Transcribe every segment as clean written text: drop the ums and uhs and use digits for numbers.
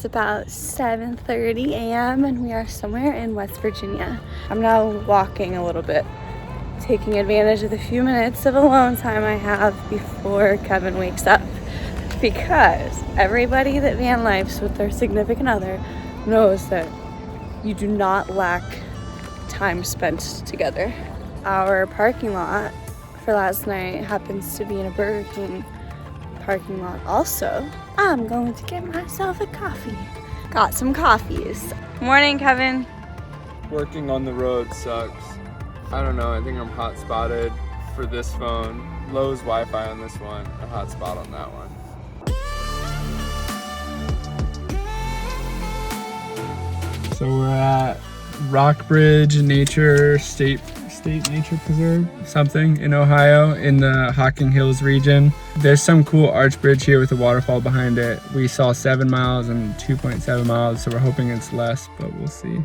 about 7:30 a.m. and we are somewhere in West Virginia. I'm now walking a little bit, taking advantage of the few minutes of alone time I have before Kevin wakes up, because everybody that van lifes with their significant other knows that you do not lack time spent together. Our parking lot for last night happens to be in a Burger King parking lot also. I'm going to get myself a coffee. Got some coffees. Morning, Kevin. Working on the road sucks. I don't know, I think I'm hot spotted for this phone. Lowe's Wi-Fi on this one, a hot spot on that one. So we're at Rockbridge State Nature Preserve, something in Ohio, in the Hocking Hills region. There's some cool arch bridge here with a waterfall behind it. We saw 7 miles and 2.7 miles, so we're hoping it's less, but we'll see.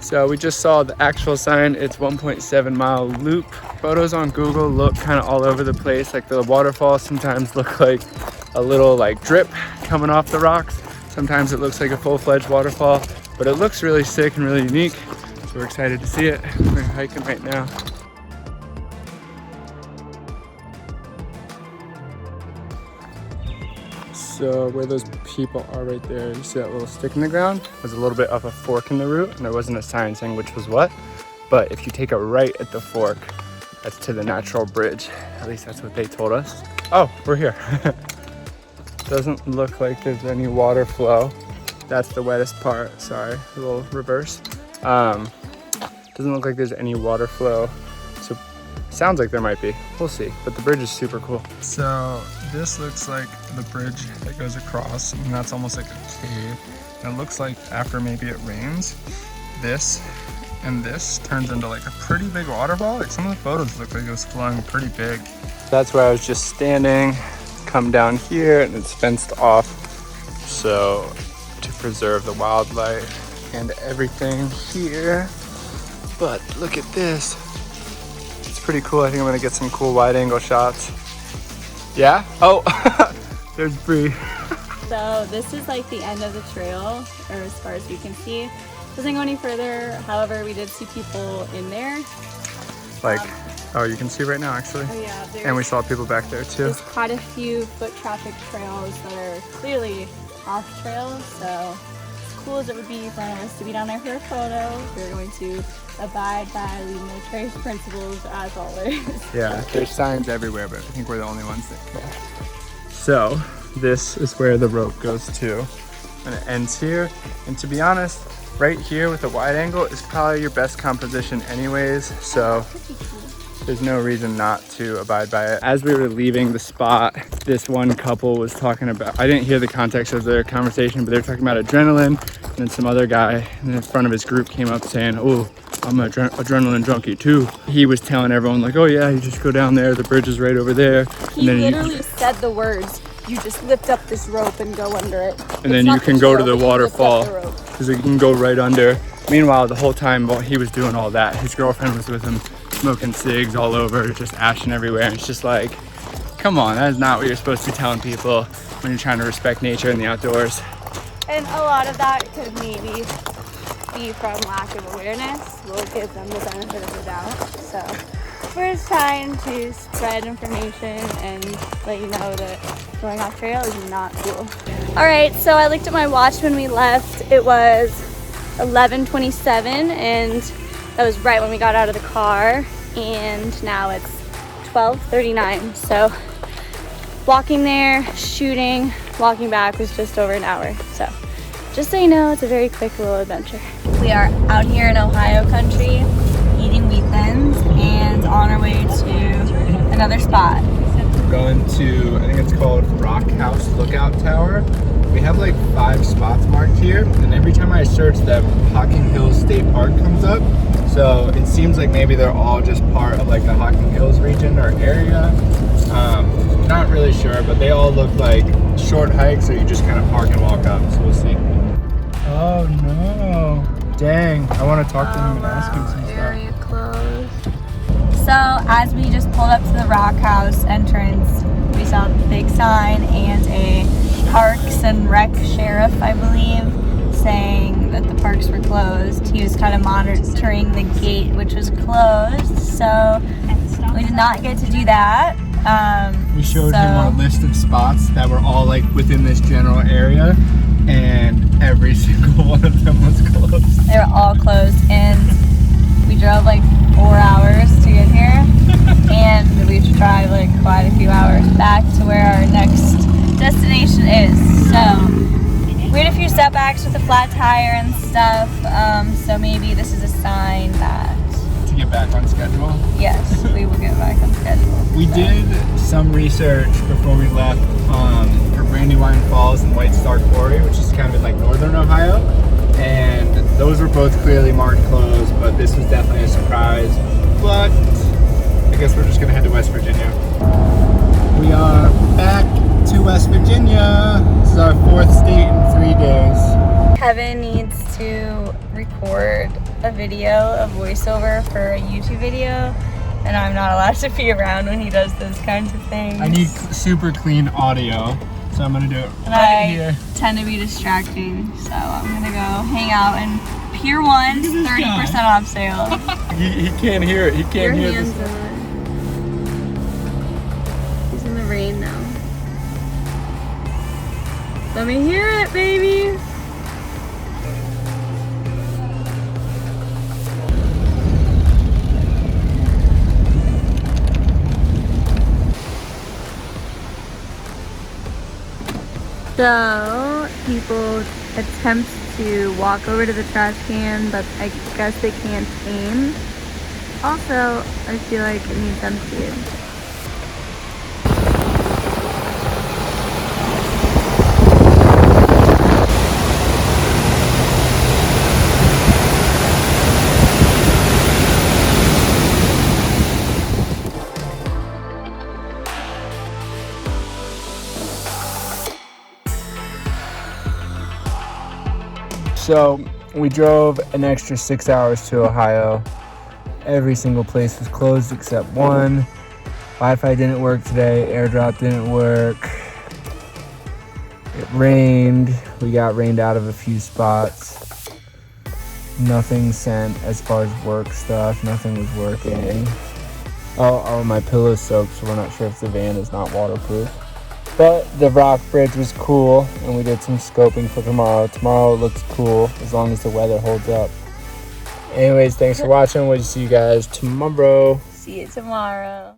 So we just saw the actual sign. It's 1.7 mile loop. Photos on Google look kind of all over the place. Like the waterfalls sometimes look like a little like drip coming off the rocks. Sometimes it looks like a full-fledged waterfall, but it looks really sick and really unique. So we're excited to see it. We're hiking right now. So where those people are right there, you see that little stick in the ground? There's a little bit of a fork in the route, and there wasn't a sign saying which was what. But if you take a right at the fork, that's to the natural bridge. At least that's what they told us. Oh, we're here. Doesn't look like there's any water flow. That's the wettest part, sorry, a little reverse. Doesn't look like there's any water flow, so sounds like there might be. We'll see, but the bridge is super cool. So this looks like the bridge that goes across, and that's almost like a cave. And it looks like after maybe it rains, this and this turns into like a pretty big waterfall. Like some of the photos look like it was flowing pretty big. That's where I was just standing. Come down here and it's fenced off, so to preserve the wildlife and everything here. But look at this, it's pretty cool. I think I'm gonna get some cool wide angle shots. Yeah? Oh, there's Bri. So this is like the end of the trail, or as far as we can see. Doesn't go any further. However, we did see people in there. Like, oh, you can see right now actually. Oh yeah, and we saw people back there too. There's quite a few foot traffic trails that are clearly off trail. So as cool as it would be for us to be down there for a photo, we're going to abide by leave no trace principles as always. Yeah, there's signs everywhere, but I think we're the only ones that care. So this is where the rope goes to, and it ends here. And to be honest, right here with the wide angle is probably your best composition anyways, so there's no reason not to abide by it. As we were leaving the spot, this one couple was talking about, I didn't hear the context of their conversation, but they were talking about adrenaline, and then some other guy in front of his group came up saying, oh, I'm an adrenaline junkie too. He was telling everyone like, oh yeah, you just go down there, the bridge is right over there. He literally said the words, you just lift up this rope and go under it. And then you can go to the waterfall, because you can go right under. Meanwhile, the whole time while he was doing all that, his girlfriend was with him, smoking cigs all over, just ashing everywhere. And it's just like, come on, that is not what you're supposed to be telling people when you're trying to respect nature and the outdoors. And a lot of that could maybe be from lack of awareness. We'll give them the benefit of the doubt. So we're just trying to spread information and let you know that going off trail is not cool. All right, so I looked at my watch when we left. It was 11:27, and that was right when we got out of the car, and now it's 12:39. So walking there, shooting, walking back was just over an hour. So just so you know, it's a very quick little adventure. We are out here in Ohio country, eating wheat thins, and on our way to another spot. We're going to, I think it's called Rock House Lookout Tower. We have like 5 spots marked here, and every time I search them, Hocking Hills State Park comes up. So it seems like maybe they're all just part of like the Hocking Hills region or area. Not really sure, but they all look like short hikes, or you just kind of park and walk up, so we'll see. Oh no. Dang, I want to talk to him and ask him some stuff. Area closed. So as we just pulled up to the Rock House entrance, we saw a big sign and a Parks and Rec sheriff, I believe, saying that the parks were closed. He was kind of monitoring the gate, which was closed, so we did not get to do that. We showed him a list of spots that were all like within this general area, and every single one of them was closed. They were all closed, and we drove like 4 hours to get here, and we have to drive like quite a few hours back to where our next destination is. So we had a few setbacks with the flat tire and stuff, so maybe this is a sign that To get back on schedule. yes, we will get back on schedule. We did some research before we left for Brandywine Falls and White Star Quarry, which is kind of like northern Ohio, and those were both clearly marked closed, but this was definitely a surprise. But I guess we're just gonna head to West Virginia. We are back to West Virginia. This is our 4th state in 3 days. Kevin needs to record a video, a voiceover for a YouTube video, and I'm not allowed to be around when he does those kinds of things. I need super clean audio, so I'm gonna do it and right I here. tend to be distracting, so I'm gonna go hang out in Pier 1's 30% off sale. He can't hear it. He can't Your hear hands this. on it. He's in the rain now. Let me hear it, baby. So, people attempt to walk over to the trash can, but I guess they can't aim. Also, I feel like it needs emptying. So we drove an extra 6 hours to Ohio. Every single place was closed except one. Wi-Fi didn't work today. AirDrop didn't work. It rained. We got rained out of a few spots. Nothing sent as far as work stuff. Nothing was working. Oh, my pillow's soaked, so we're not sure if the van is not waterproof. But the Rockbridge was cool, and we did some scoping for tomorrow. Tomorrow looks cool as long as the weather holds up. Anyways, thanks for watching. We'll see you guys tomorrow. See you tomorrow.